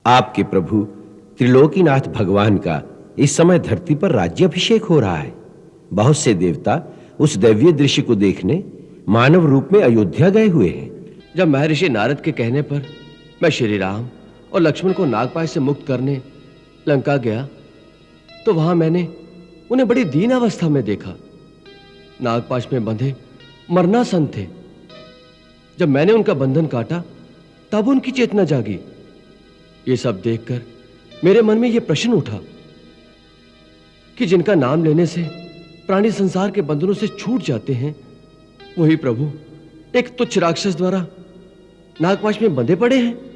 आपके प्रभु त्रिलोकीनाथ भगवान का इस समय धरती पर राज्याभिषेक हो रहा है। बहुत से देवता उस दैवीय दृश्य को देखने मानव रूप में अयोध्या गए हुए हैं। जब महर्षि नारद के कहने पर मैं श्री राम और लक्ष्मण को नागपाश से मुक्त करने लंका गया, तो वहां मैंने उन्हें बड़ी दीन अवस्था में देखा। नागपाश में बंधे मरणासन थे। जब मैंने उनका बंधन काटा, तब उनकी चेतना जागी। ये सब देखकर मेरे मन में यह प्रश्न उठा कि जिनका नाम लेने से प्राणी संसार के बंधनों से छूट जाते हैं, वही प्रभु एक तुच्छ राक्षस द्वारा नागपाश में बंधे पड़े हैं।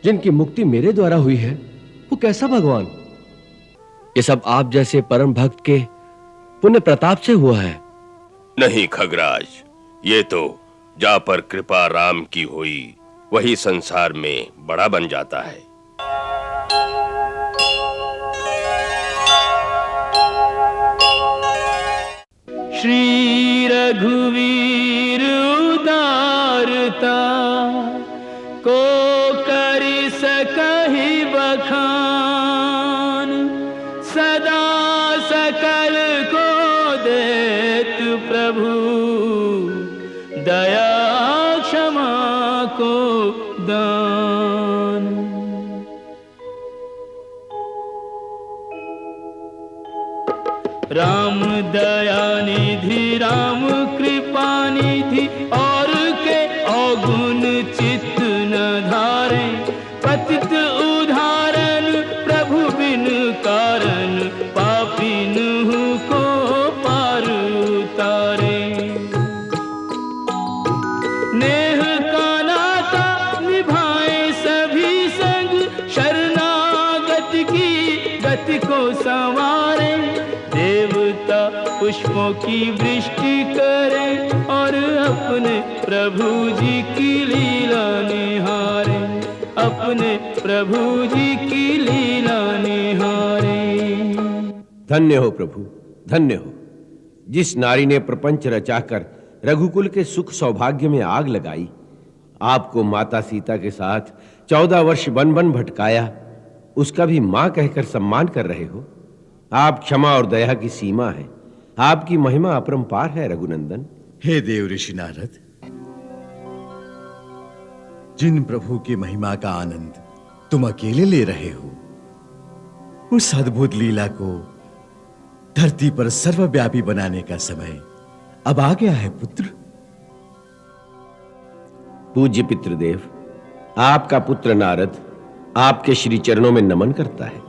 जिनकी मुक्ति मेरे द्वारा हुई है, वो कैसा भगवान? ये सब आप जैसे परम भक्त के पुण्य प्रताप से हुआ है। नहीं खगराज, ये तो जा पर कृपा राम की हुई, वही संसार में बड़ा बन जाता है। श्री रघुवीर उदारता को कर सकहि बखान, सदा सकल को देत प्रभु, दया क्षमा को दान। राम दया निधि राम कृपा निधि, और के अवगुण चित्त न धारे, पतित उदाहरण प्रभु बिन कारण, पापिन को पार उतारे। नेह का नाता निभाए सभी संग, शरणागत की गति को संवारे। देवता पुष्पों की वृष्टि करें, और अपने प्रभु जी की लीला निहारे, अपने प्रभु जी की लीला निहारे। धन्य हो प्रभु, धन्य हो। जिस नारी ने प्रपंच रचाकर रघुकुल के सुख सौभाग्य में आग लगाई, आपको माता सीता के साथ 14 वर्ष वन वन भटकाया, उसका भी मां कहकर सम्मान कर रहे हो। आप क्षमा और दया की सीमा है। आपकी महिमा अपरंपार है रघुनंदन। हे देव ऋषि नारद, जिन प्रभु की महिमा का आनंद तुम अकेले ले रहे हो, उस अद्भुत लीला को धरती पर सर्वव्यापी बनाने का समय अब आ गया है पुत्र। पूज्य पितृदेव, आपका पुत्र नारद आपके श्री चरणों में नमन करता है।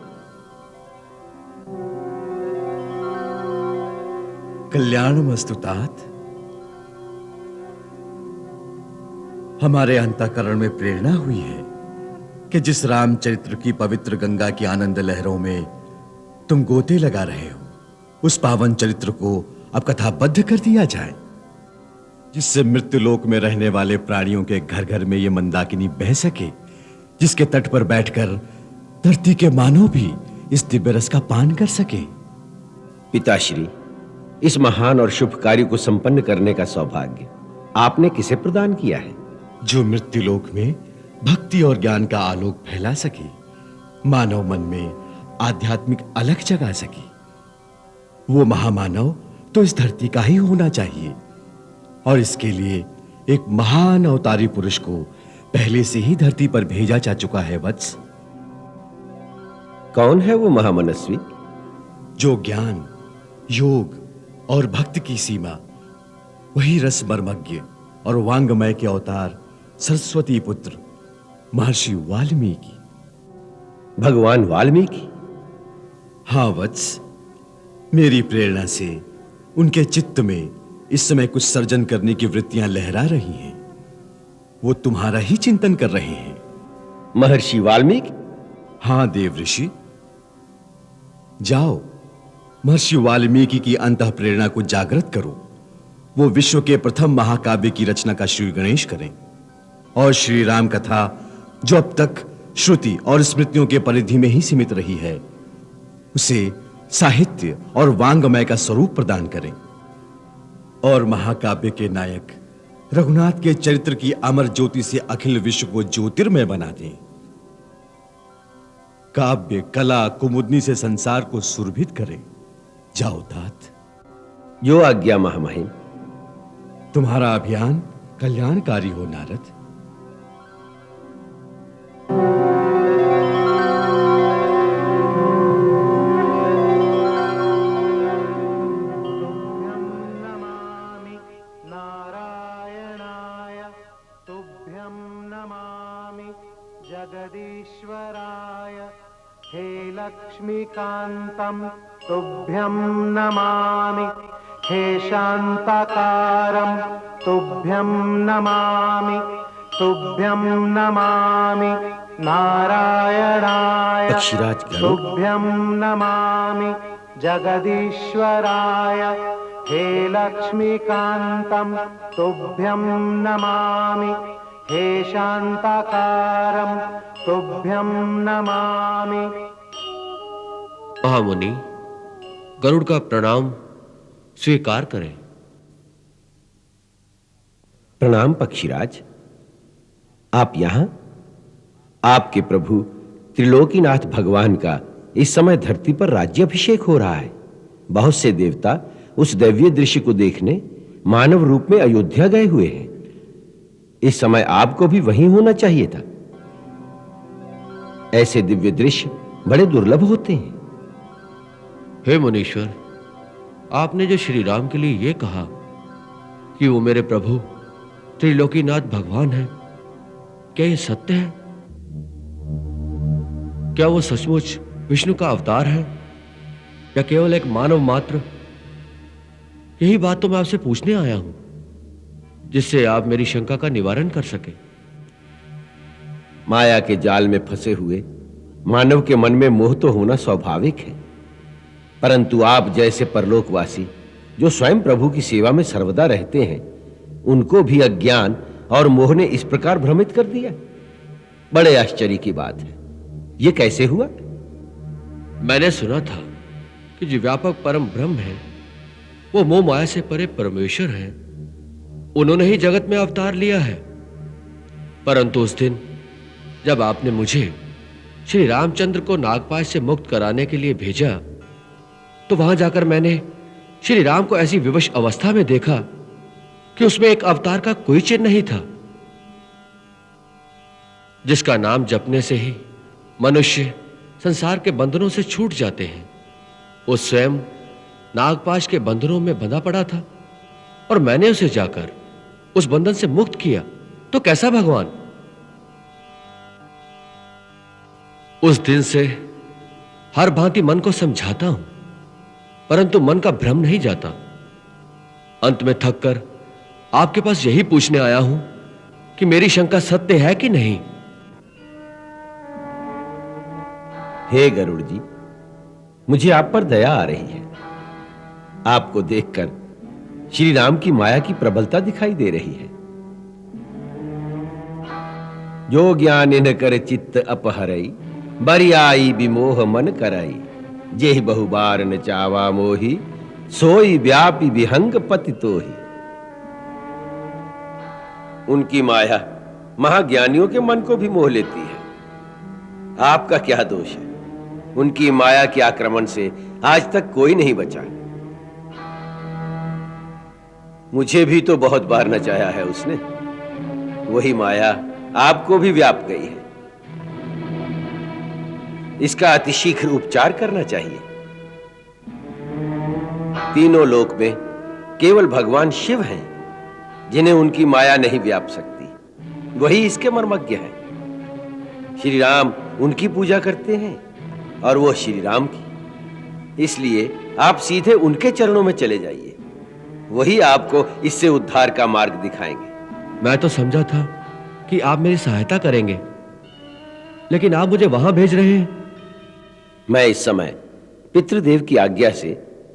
कल्याणमस्तु तात। हमारे अंतःकरण में प्रेरणा हुई है कि जिस रामचरित्र की पवित्र गंगा की आनंद लहरों में तुम गोते लगा रहे हो, उस पावन चरित्र को अब कथाबद्ध कर दिया जाए, जिससे मृत्युलोक में रहने वाले प्राणियों के घर घर में यह मंदाकिनी बह सके, जिसके तट पर बैठकर धरती के मानव भी इस दिव्य रस का पान कर सके। पिताश्री, इस महान और शुभ कार्य को संपन्न करने का सौभाग्य आपने किसे प्रदान किया है? जो मृत्युलोक में भक्ति और ज्ञान का आलोक फैला सके, मानव मन में आध्यात्मिक अलख जगा सके। वो महामानव तो इस धरती का ही होना चाहिए, और इसके लिए एक महान अवतारी पुरुष को पहले से ही धरती पर भेजा जा चुका है वत्स। कौन है वो महामनस्वी? जो ज्ञान, योग और भक्ति की सीमा, वही रस मर्मज्ञ और वांगमय के अवतार सरस्वती पुत्र महर्षि वाल्मीकि। भगवान वाल्मीकि? हाँ वत्स, मेरी प्रेरणा से उनके चित्त में इस समय कुछ सर्जन करने की वृत्तियां लहरा रही हैं। वो तुम्हारा ही चिंतन कर रहे हैं। महर्षि वाल्मीकि? हाँ देव ऋषि, जाओ महर्षि वाल्मीकि की अंतः प्रेरणा को जागृत करो। वो विश्व के प्रथम महाकाव्य की रचना का श्री गणेश करें, और श्री राम कथा जो अब तक श्रुति और स्मृतियों के परिधि में ही सीमित रही है, उसे साहित्य और वांगमय का स्वरूप प्रदान करें। और महाकाव्य के नायक रघुनाथ के चरित्र की अमर ज्योति से अखिल विश्व को ज्योतिर्मय बना दे। काव्य कला कुमुदनी से संसार को सुरभित करे। जाओ तात। जो आज्ञा महामहिम। तुम्हारा अभियान कल्याणकारी हो नारद। जगदीश्वराय हे लक्ष्मीकान्तं तुभ्यं नमामि हे शान्ताकारं तुभ्यं नमामि तुभ्यं नमामि नारायणाय पक्षीराज गरुड़। तुभ्यं नमामि जगदीश्वराय हे लक्ष्मीकान्तं तुभ्यं नमामि हे शान्ताकारं तुभ्यं नमामि। महामुनि, गरुड़ का प्रणाम स्वीकार करें। प्रणाम पक्षीराज। आप यहां? आपके प्रभु त्रिलोकीनाथ भगवान का इस समय धरती पर राज्याभिषेक हो रहा है। बहुत से देवता उस दिव्य दृश्य को देखने मानव रूप में अयोध्या गए हुए हैं। इस समय आपको भी वहीं होना चाहिए था। ऐसे दिव्य दृश्य बड़े दुर्लभ होते हैं। हे मुनीश्वर, आपने जो श्री राम के लिए यह कहा कि वो मेरे प्रभु त्रिलोकीनाथ भगवान हैं, क्या यह सत्य है? क्या वो सचमुच विष्णु का अवतार है या केवल एक मानव मात्र? यही बात तो मैं आपसे पूछने आया हूं, जिससे आप मेरी शंका का निवारण कर सके। माया के जाल में फंसे हुए मानव के मन में मोह तो होना स्वाभाविक है, परंतु आप जैसे परलोकवासी जो स्वयं प्रभु की सेवा में सर्वदा रहते हैं, उनको भी अज्ञान और मोह ने इस प्रकार भ्रमित कर दिया। बड़े आश्चर्य की बात है। यह कैसे हुआ? मैंने सुना था कि जो व्यापक परम ब्रह्म है वो मोह माया से परे परमेश्वर है। उन्होंने ही जगत में अवतार लिया है। परंतु उस दिन जब आपने मुझे श्री रामचंद्र को नागपाश से मुक्त कराने के लिए भेजा, तो वहां जाकर मैंने श्री राम को ऐसी विवश अवस्था में देखा कि उसमें एक अवतार का कोई चिन्ह नहीं था, जिसका नाम जपने से ही मनुष्य संसार के बंधनों से छूट जाते हैं। वो स्वयं नागपाश के बंधनों में बंधा पड़ा था और मैंने उसे जाकर उस बंधन से मुक्त किया। तो कैसा भगवान? उस दिन से हर भांति मन को समझाता हूं, परंतु मन का भ्रम नहीं जाता। अंत में थककर आपके पास यही पूछने आया हूं कि मेरी शंका सत्य है कि नहीं। हे गरुड़ जी, मुझे आप पर दया आ रही है। आपको देखकर श्री राम की माया की प्रबलता दिखाई दे रही है। जो ज्ञान इन कर चित्त अपहरई, बरियाई विमोह मन करई, जेहि बहुबार न चावा मोही, सोई व्यापी विहंग पति तोही। उनकी माया महाज्ञानियों के मन को भी मोह लेती है। आपका क्या दोष है? उनकी माया के आक्रमण से आज तक कोई नहीं बचा। मुझे भी तो बहुत बार नचाया है उसने। वही माया आपको भी व्याप गई है। इसका अतिशीघ्र उपचार करना चाहिए। तीनों लोक में केवल भगवान शिव हैं जिन्हें उनकी माया नहीं व्याप सकती। वही इसके मर्मज्ञ हैं। श्री राम उनकी पूजा करते हैं और वो श्री राम की। इसलिए आप सीधे उनके चरणों में चले जाइए। वही आपको इससे उद्धार का मार्ग दिखाएंगे। मैं तो समझा था कि आप मेरी सहायता करेंगे, लेकिन आप मुझे वहां भेज रहे हैं। मैं इस समय पितृदेव की आज्ञा से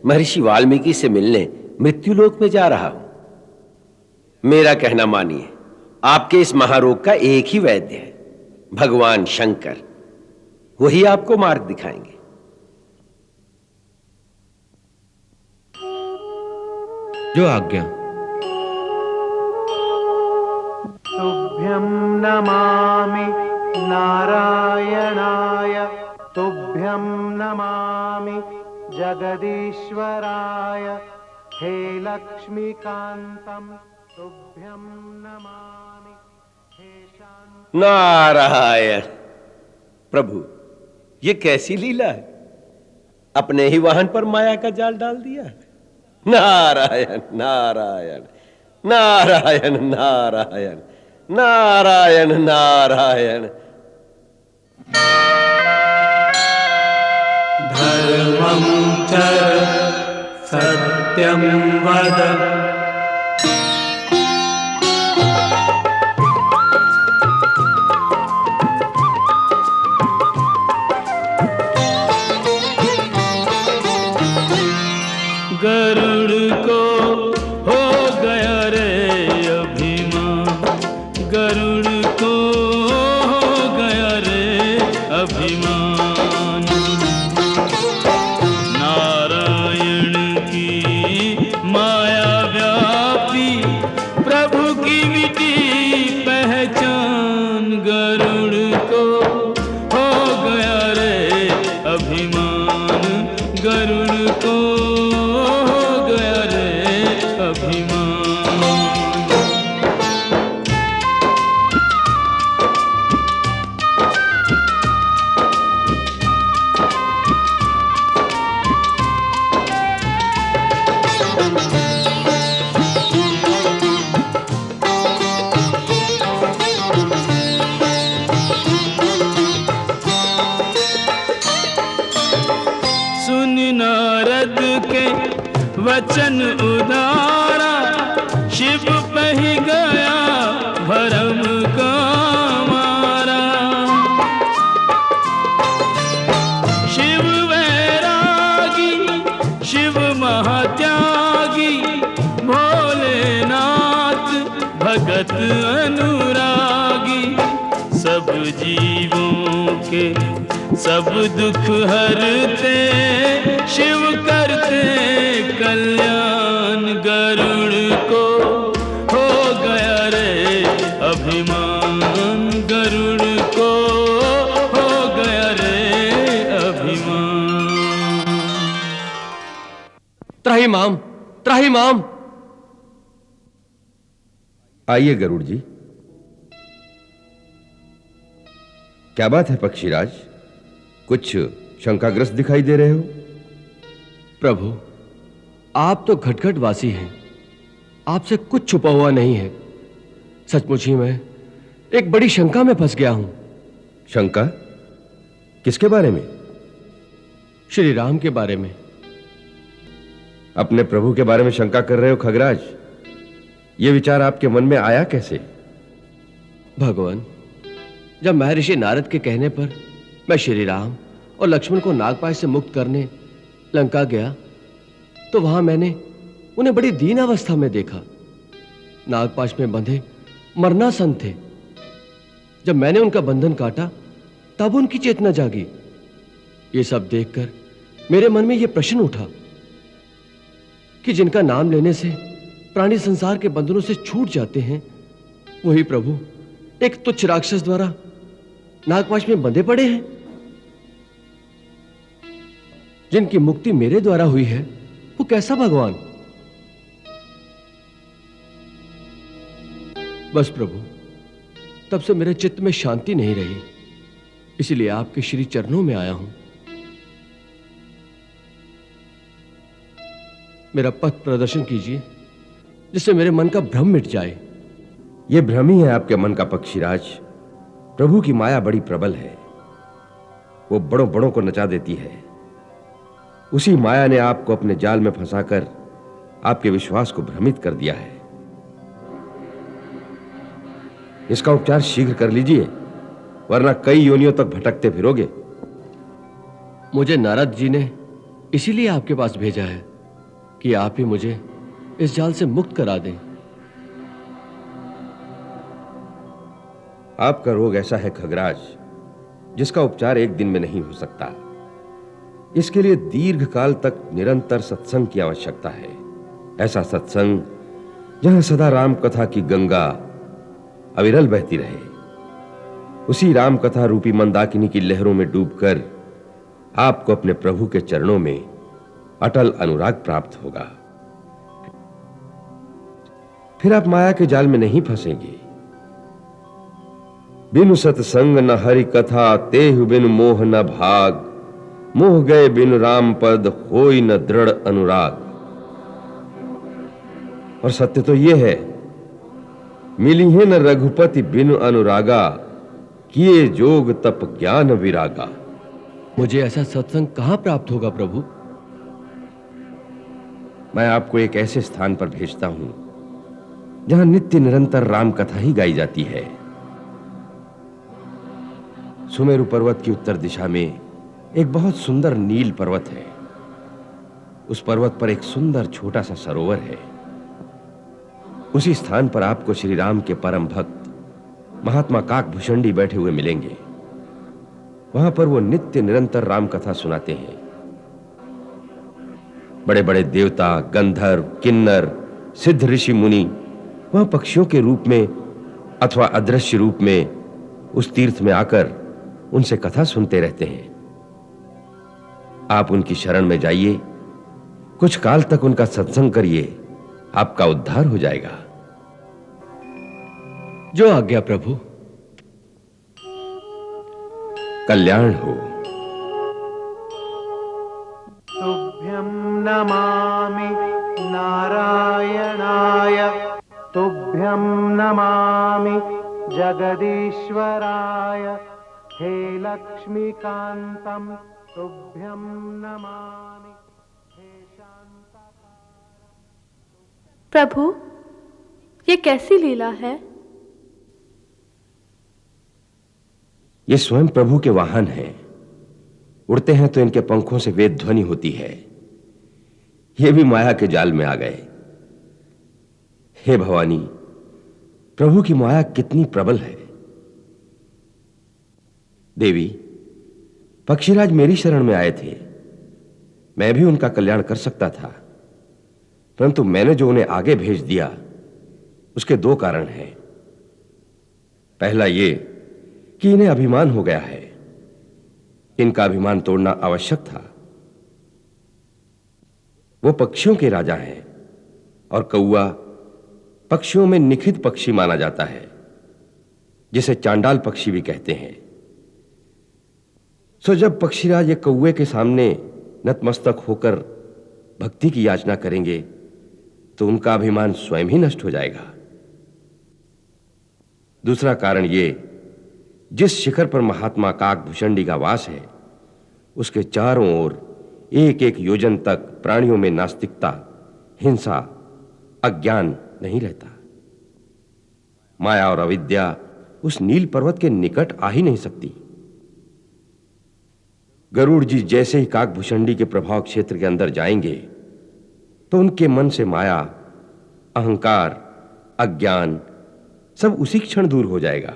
महर्षि वाल्मीकि से मिलने मृत्युलोक में जा रहा हूं। मेरा कहना मानिए, आपके इस महारोग का एक ही वैद्य है, भगवान शंकर। वही आपको मार्ग दिखाएंगे। जो आज्ञा। तुभ्यं नमामि नारायणाय तुभ्यं नमामि जगदीश्वराय हे लक्ष्मीकान्तं तुभ्यं नमामि हे शान्ति। नारायण। प्रभु, ये कैसी लीला है? अपने ही वाहन पर माया का जाल डाल दिया। नारायण नारायण नारायण नारायण नारायण नारायण। धर्मं चर सत्यं वद। गरुड़ को हो गया रे अभिमान, गरुड़ को हो गया रे अभिमान। नारायण की माया व्यापी प्रभु की मिटी पहचान, गरुड़ को हो गया रे अभिमान, गरुड़ को नारद के वचन उदारा, शिव पे ही गया भरम का मारा। शिव वैरागी शिव महात्यागी, भोलेनाथ भगत अनुरागी। सब जीवों के सब दुख हरते, शिव करते कल्याण। गरुड़ को हो गया रे अभिमान, गरुड़ को हो गया रे अभिमान। त्राहिमाम, त्राहिमाम। आइए गरुड़ जी। क्या बात है पक्षीराज, कुछ शंकाग्रस्त दिखाई दे रहे हो? प्रभु, आप तो घटघट वासी हैं, आपसे कुछ छुपा हुआ नहीं है। सचमुच ही मैं एक बड़ी शंका में फंस गया हूं। शंका? किसके बारे में? श्री राम के बारे में। अपने प्रभु के बारे में शंका कर रहे हो खगराज? यह विचार आपके मन में आया कैसे? भगवान, जब महर्षि नारद के कहने पर मैं श्री राम और लक्ष्मण को नागपाश से मुक्त करने लंका गया, तो वहां मैंने उन्हें बड़ी दीन अवस्था में देखा। नागपाश में बंधे मरनासन थे। जब मैंने उनका बंधन काटा, तब उनकी चेतना जागी। ये सब देखकर मेरे मन में यह प्रश्न उठा कि जिनका नाम लेने से प्राणी संसार के बंधनों से छूट जाते हैं, वही प्रभु एक तुच्छ राक्षस द्वारा नागपाश में बंधे पड़े हैं। जिनकी मुक्ति मेरे द्वारा हुई है, वो कैसा भगवान? बस प्रभु, तब से मेरे चित्त में शांति नहीं रही, इसलिए आपके श्री चरणों में आया हूं। मेरा पथ प्रदर्शन कीजिए, जिससे मेरे मन का भ्रम मिट जाए। यह भ्रम ही है आपके मन का पक्षीराज। प्रभु की माया बड़ी प्रबल है, वो बड़ों बड़ों को नचा देती है। उसी माया ने आपको अपने जाल में फंसाकर आपके विश्वास को भ्रमित कर दिया है। इसका उपचार शीघ्र कर लीजिए, वरना कई योनियों तक भटकते फिरोगे। मुझे नारद जी ने इसीलिए आपके पास भेजा है कि आप ही मुझे इस जाल से मुक्त करा दें। आपका रोग ऐसा है खगराज, जिसका उपचार एक दिन में नहीं हो सकता। इसके लिए दीर्घ काल तक निरंतर सत्संग की आवश्यकता है। ऐसा सत्संग जहां सदा राम कथा की गंगा अविरल बहती रहे। उसी राम कथा रूपी मंदाकिनी की लहरों में डूबकर आपको अपने प्रभु के चरणों में अटल अनुराग प्राप्त होगा। फिर आप माया के जाल में नहीं फंसेंगे। बिनु सत्संग न हरि कथा, तेहु बिनु मोह न भाग, मोह गए बिनु राम पद, होई न दृढ़ अनुराग। और सत्य तो यह है, मिली है न रघुपति बिनु अनुरागा, किए जोग तप ज्ञान विरागा। मुझे ऐसा सत्संग कहां प्राप्त होगा प्रभु? मैं आपको एक ऐसे स्थान पर भेजता हूं जहां नित्य निरंतर राम कथा ही गाई जाती है। सुमेरु पर्वत की उत्तर दिशा में एक बहुत सुंदर नील पर्वत है। उस पर्वत पर एक सुंदर छोटा सा सरोवर है। उसी स्थान पर आपको श्री राम के परम भक्त महात्मा काकभूषणी बैठे हुए मिलेंगे। वहां पर वो नित्य निरंतर राम कथा सुनाते हैं। बड़े बड़े देवता, गंधर्व, किन्नर, सिद्ध ऋषि मुनि वह पक्षियों के रूप में अथवा अदृश्य रूप में उस तीर्थ में आकर उनसे कथा सुनते रहते हैं। आप उनकी शरण में जाइए, कुछ काल तक उनका सत्संग करिए, आपका उद्धार हो जाएगा। जो आज्ञा प्रभु। कल्याण हो। तुभ्यं नमामि नारायणाय, तुभ्यं नमामि जगदीश्वराय, हे लक्ष्मीकान्तं तुभ्यं नमामि, हे शान्ताकारं। प्रभु, ये कैसी लीला है? ये स्वयं प्रभु के वाहन हैं। उड़ते हैं तो इनके पंखों से वेद ध्वनि होती है। ये भी माया के जाल में आ गए। हे भवानी, प्रभु की माया कितनी प्रबल है। देवी, पक्षीराज मेरी शरण में आए थे। मैं भी उनका कल्याण कर सकता था, परंतु मैंने जो उन्हें आगे भेज दिया उसके दो कारण हैं। पहला ये कि इन्हें अभिमान हो गया है। इनका अभिमान तोड़ना आवश्यक था। वो पक्षियों के राजा हैं और कौआ पक्षियों में निखित पक्षी माना जाता है, जिसे चांडाल पक्षी भी कहते हैं। सो जब पक्षीराज ये कौए के सामने नतमस्तक होकर भक्ति की याचना करेंगे तो उनका अभिमान स्वयं ही नष्ट हो जाएगा। दूसरा कारण ये, जिस शिखर पर महात्मा काकभूषणी का वास है उसके चारों ओर एक एक योजन तक प्राणियों में नास्तिकता, हिंसा, अज्ञान नहीं रहता। माया और अविद्या उस नील पर्वत के निकट आ ही नहीं सकती। गरुड़ जी जैसे ही काकभूषणी के प्रभाव क्षेत्र के अंदर जाएंगे तो उनके मन से माया, अहंकार, अज्ञान सब उसी क्षण दूर हो जाएगा।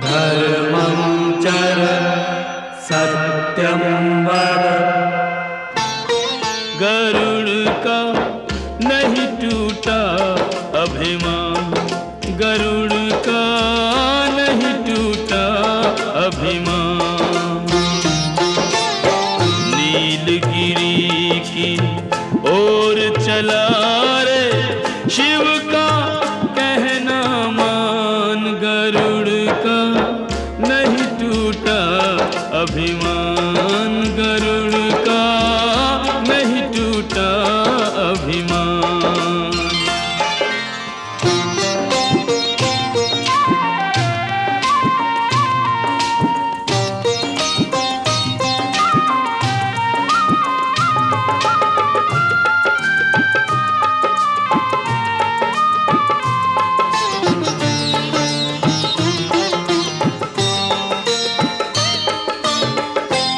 धर्मं चर सत्यं वद, गरुड़ का नहीं टूटा अभिमान, गरुड़ का नहीं टूटा अभिमान। नीलगिरी की ओर चला रे शिव का कहना मान, गरुड़ का नहीं टूटा अभिमान, गरुड़ का नहीं टूटा अभिमान।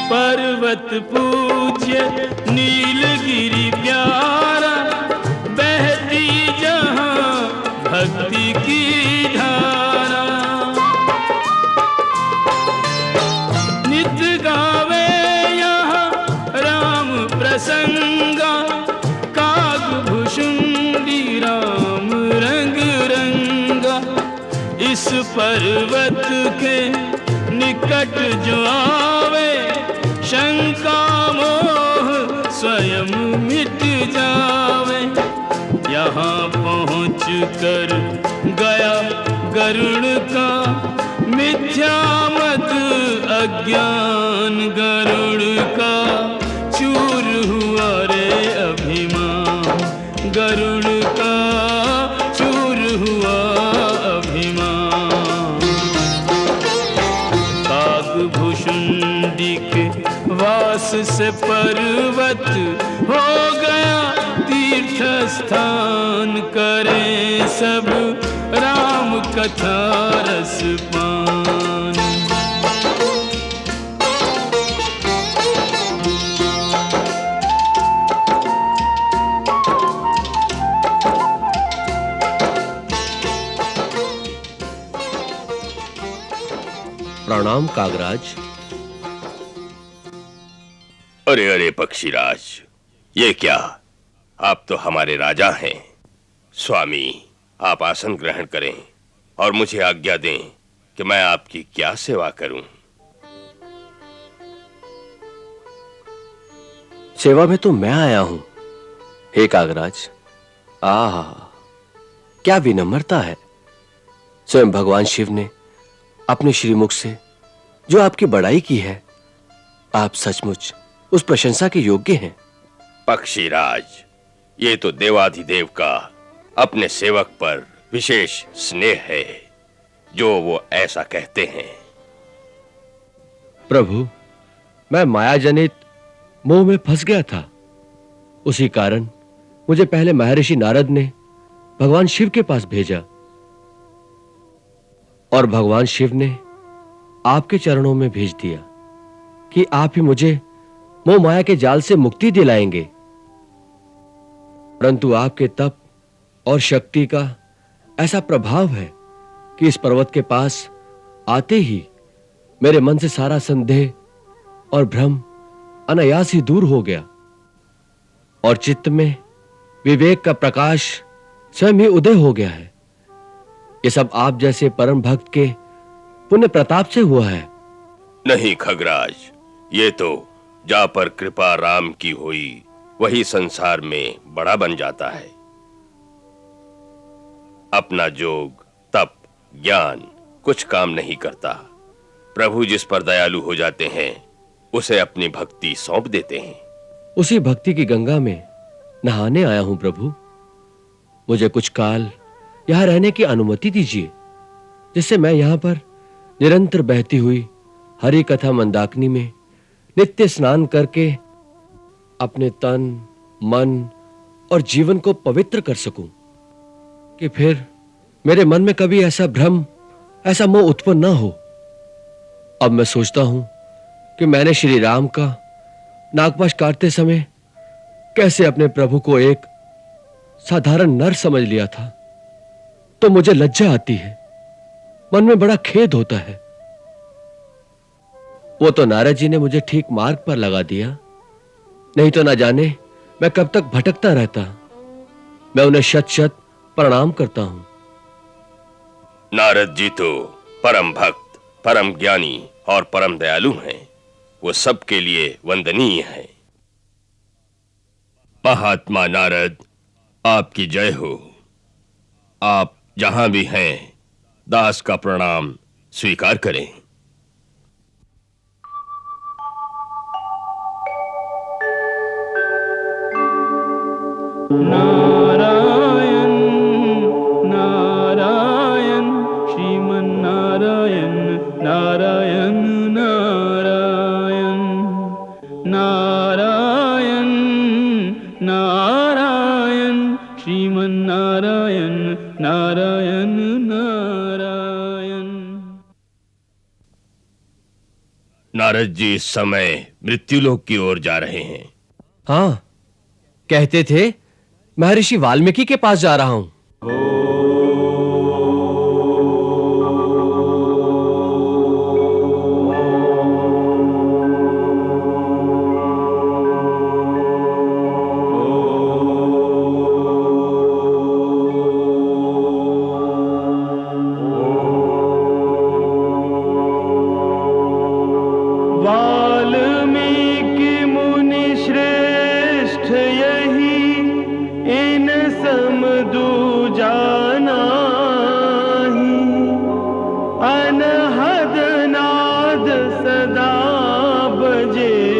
पर्वत पूज्य नीलगिरी प्यारा, बहती जहां भक्ति की धारा। नित गावे यहाँ राम प्रसंगा, काकभूषणी राम रंग पर्वत के निकट जो आवे, शंका मोह स्वयं मिट जावे। यहाँ पहुँच कर गया गरुड़ का मिथ्या मत अज्ञान, गरुड़ का चूर हुआ रे अभिमान, गरुड़ का चूर हुआ अभिमान। कागभुषुंडी के वास से पर्वत हो गया तीर्थ स्थान, करें सब राम कथा रस पान। प्रणाम कागराज। अरे अरे पक्षीराज, ये क्या? आप तो हमारे राजा हैं। स्वामी, आप आसन ग्रहण करें और मुझे आज्ञा दें कि मैं आपकी क्या सेवा करूं। सेवा में तो मैं आया हूं। हे कागराज, आहा, क्या विनम्रता है। स्वयं भगवान शिव ने अपने श्रीमुख से जो आपकी बड़ाई की है, आप सचमुच उस प्रशंसा के योग्य हैं। पक्षीराज, ये तो देवाधिदेव का अपने सेवक पर विशेष स्नेह है, जो वो ऐसा कहते हैं। प्रभु, मैं माया जनित मोह में फंस गया था। उसी कारण मुझे पहले महर्षि नारद ने भगवान शिव के पास भेजा और भगवान शिव ने आपके चरणों में भेज दिया कि आप ही मुझे मोह माया के जाल से मुक्ति दिलाएंगे। परंतु आपके तप और शक्ति का ऐसा प्रभाव है कि इस पर्वत के पास आते ही मेरे मन से सारा संदेह और भ्रम अनायास ही दूर हो गया और चित्त में विवेक का प्रकाश स्वयं ही उदय हो गया है। ये सब आप जैसे परम भक्त के पुण्य प्रताप से हुआ है। नहीं खगराज, ये तो जा पर कृपा राम की हुई, वही संसार में बड़ा बन जाता है। अपना जोग, तप, ज्ञान कुछ काम नहीं करता। प्रभु जिस पर दयालु हो जाते हैं, उसे अपनी भक्ति सौंप देते हैं। उसी भक्ति की गंगा में नहाने आया हूं प्रभु। मुझे कुछ काल यहां रहने की अनुमति दीजिए, जिससे मैं यहां पर निरंतर बहती हुई हरि कथा मंदाकिनी में नित्य स्नान करके अपने तन, मन और जीवन को पवित्र कर सकूं, कि फिर मेरे मन में कभी ऐसा भ्रम, ऐसा मोह उत्पन्न ना हो। अब मैं सोचता हूं कि मैंने श्री राम का नागपाश काटते समय कैसे अपने प्रभु को एक साधारण नर समझ लिया था, तो मुझे लज्जा आती है, मन में बड़ा खेद होता है। वो तो नारद जी ने मुझे ठीक मार्ग पर लगा दिया, नहीं तो ना जाने मैं कब तक भटकता रहता। मैं उन्हें शत शत प्रणाम करता हूं। नारद जी तो परम भक्त, परम ज्ञानी और परम दयालु हैं। वो सबके लिए वंदनीय हैं। महात्मा नारद, आपकी जय हो। आप जहां भी हैं, दास का प्रणाम स्वीकार करें। नारायण नारायण श्रीमन नारायण नारायण नारायण नारायण नारायण श्रीमन नारायण नारायण नारायण। नारद जी इस समय मृत्युलोक की ओर जा रहे हैं। हाँ, कहते थे महर्षि वाल्मीकि के पास जा रहा हूं। सदा बजे